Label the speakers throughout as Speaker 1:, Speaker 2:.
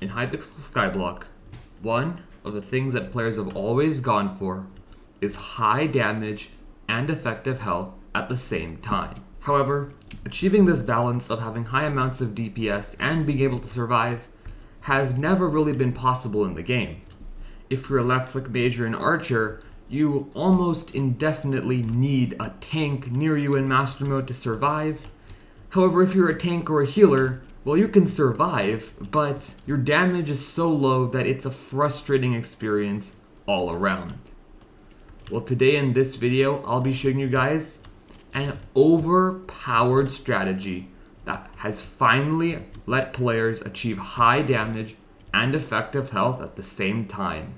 Speaker 1: In Hypixel Skyblock, one of the things that players have always gone for is high damage and effective health at the same time. However, achieving this balance of having high amounts of DPS and being able to survive has never really been possible in the game. If you're a left click mage or an archer, you almost indefinitely need a tank near you in master mode to survive. However, if you're a tank or a healer, well, you can survive, but your damage is so low that it's a frustrating experience all around. Well, today in this video, I'll be showing you guys an overpowered strategy that has finally let players achieve high damage and effective health at the same time.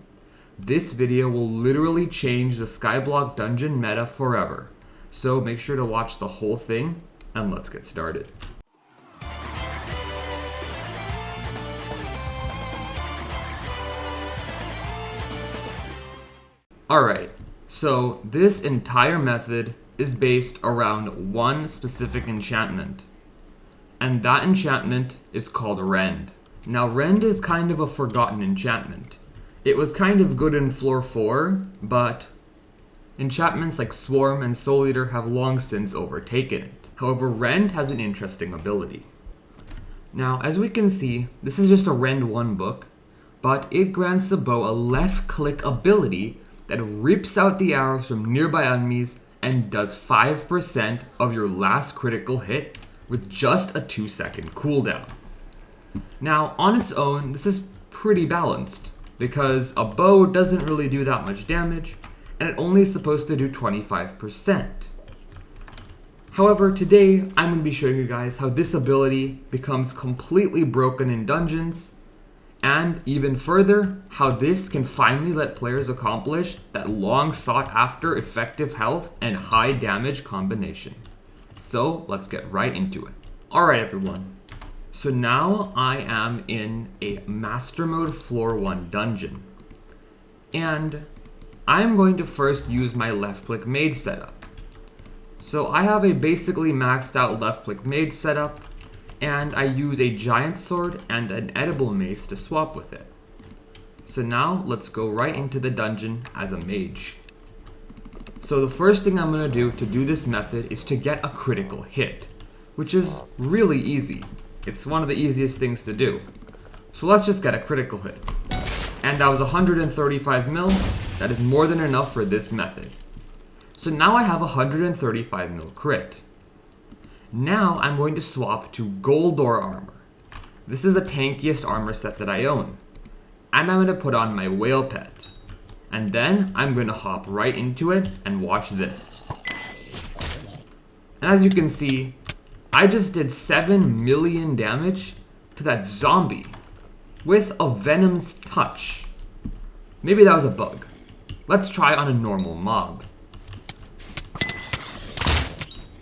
Speaker 1: This video will literally change the Skyblock dungeon meta forever. So make sure to watch the whole thing, and let's get started. Alright, so this entire method is based around one specific enchantment. And that enchantment is called Rend. Now Rend is kind of a forgotten enchantment. It was kind of good in floor 4, but enchantments like Swarm and Soul Eater have long since overtaken it. However, Rend has an interesting ability. Now, as we can see, this is just a Rend 1 book, but it grants the bow a left click ability that rips out the arrows from nearby enemies and does 5% of your last critical hit with just a 2-second cooldown. Now, on its own, this is pretty balanced because a bow doesn't really do that much damage and it only is supposed to do 25%. However, today I'm going to be showing you guys how this ability becomes completely broken in dungeons, and even further, how this can finally let players accomplish that long sought after effective health and high damage combination. So let's get right into it. Alright everyone, so now I am in a master mode floor 1 dungeon. And I'm going to first use my left click mage setup. So I have a basically maxed out left click mage setup, and I use a giant sword and an edible mace to swap with it. So now let's go right into the dungeon as a mage. So the first thing I'm going to do this method is to get a critical hit, which is really easy. It's one of the easiest things to do. So let's just get a critical hit. And that was 135 mil. That is more than enough for this method. So now I have 135 mil crit. Now I'm going to swap to Goldor armor. This is the tankiest armor set that I own. And I'm going to put on my whale pet. And then I'm going to hop right into it and watch this. And as you can see, I just did 7 million damage to that zombie with a Venom's touch. Maybe that was a bug. Let's try on a normal mob.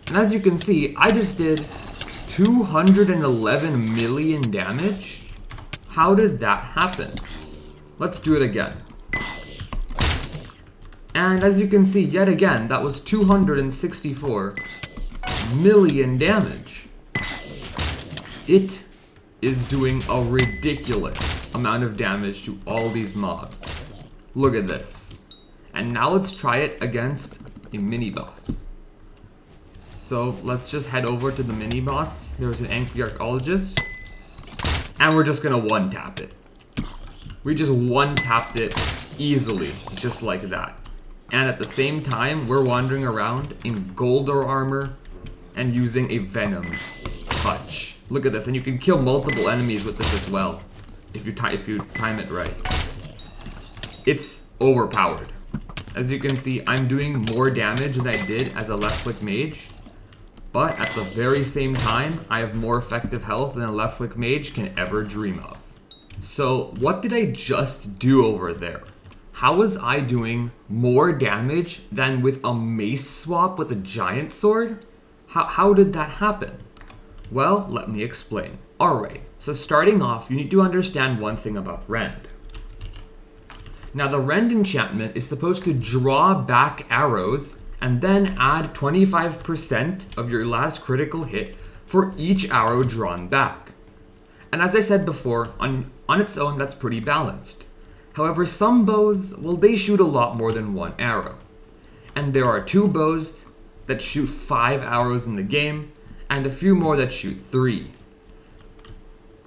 Speaker 1: And as you can see, I just did 211 million damage. How did that happen? Let's do it again. And as you can see, yet again, that was 264 million damage. It is doing a ridiculous amount of damage to all these mobs. Look at this. And now let's try it against a mini boss. So let's just head over to the mini boss. There's an angry archaeologist. And we're just gonna one tap it. We just one tapped it easily, just like that. And at the same time, we're wandering around in Goldor armor and using a Venom's touch. Look at this, and you can kill multiple enemies with this as well, if you time it right. It's overpowered. As you can see, I'm doing more damage than I did as a left click mage. But at the very same time, I have more effective health than a left click mage can ever dream of. So what did I just do over there? How was I doing more damage than with a mace swap with a giant sword? How did that happen? Well, let me explain. Alright, so starting off, you need to understand one thing about Rend. Now the Rend enchantment is supposed to draw back arrows and then add 25% of your last critical hit for each arrow drawn back. And as I said before, on On its own, that's pretty balanced. However, some bows, well, they shoot a lot more than one arrow. And there are 2 bows that shoot 5 arrows in the game, and a few more that shoot 3.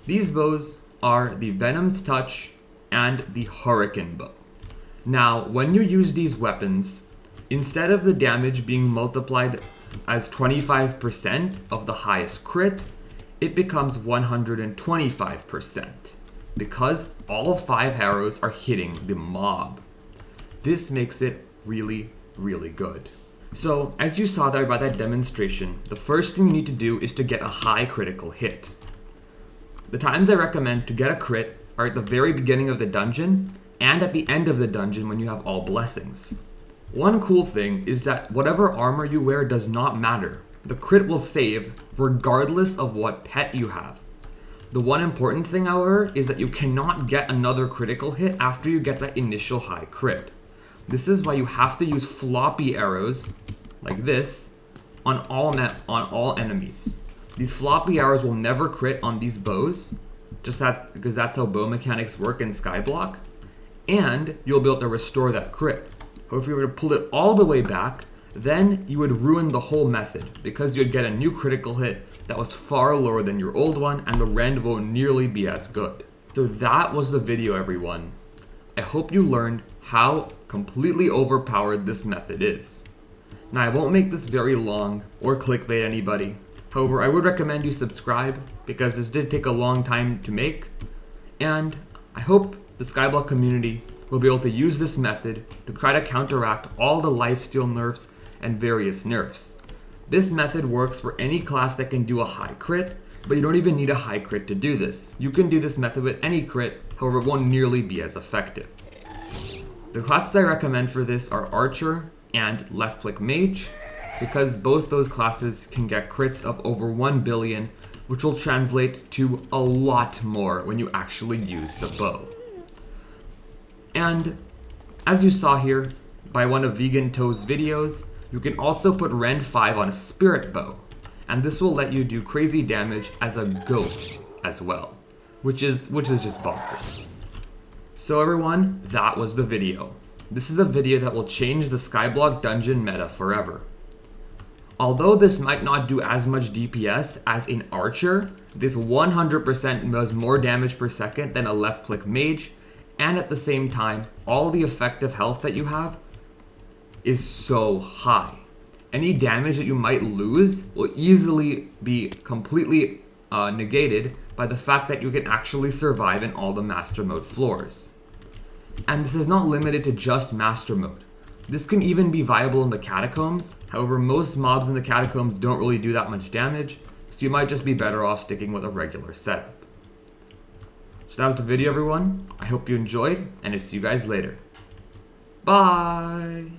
Speaker 1: These bows are the Venom's Touch and the Hurricane Bow. Now, when you use these weapons, instead of the damage being multiplied as 25% of the highest crit, it becomes 125%, because all 5 arrows are hitting the mob. This makes it really, really good. So, as you saw there by that demonstration, the first thing you need to do is to get a high critical hit. The times I recommend to get a crit are at the very beginning of the dungeon and at the end of the dungeon when you have all blessings. One cool thing is that whatever armor you wear does not matter. The crit will save regardless of what pet you have. The one important thing, however, is that you cannot get another critical hit after you get that initial high crit. This is why you have to use floppy arrows, like this, on all enemies. These floppy arrows will never crit on these bows, because that's how bow mechanics work in Skyblock, and you'll be able to restore that crit. However, if you were to pull it all the way back, then you would ruin the whole method, because you'd get a new critical hit that was far lower than your old one, and the Rend won't nearly be as good. So that was the video, everyone. I hope you learned how completely overpowered this method is. Now, I won't make this very long or clickbait anybody. However, I would recommend you subscribe, because this did take a long time to make, and I hope the Skyblock community will be able to use this method to try to counteract all the lifesteal nerfs and various nerfs. This method works for any class that can do a high crit, but you don't even need a high crit to do this. You can do this method with any crit, however it won't nearly be as effective. The classes I recommend for this are Archer and Left Click Mage, because both those classes can get crits of over 1 billion, which will translate to a lot more when you actually use the bow. And as you saw here by one of VeganToes' videos, you can also put Rend 5 on a Spirit Bow, and this will let you do crazy damage as a ghost as well, which is just bonkers. So everyone, that was the video. This is the video that will change the Skyblock dungeon meta forever. Although this might not do as much DPS as in Archer, this 100% does more damage per second than a left click mage, and at the same time, all the effective health that you have is so high. Any damage that you might lose will easily be completely negated by the fact that you can actually survive in all the Master Mode floors. And this is not limited to just Master Mode. This can even be viable in the Catacombs. However, most mobs in the Catacombs don't really do that much damage, so you might just be better off sticking with a regular setup. So that was the video, everyone. I hope you enjoyed, and I'll see you guys later. Bye!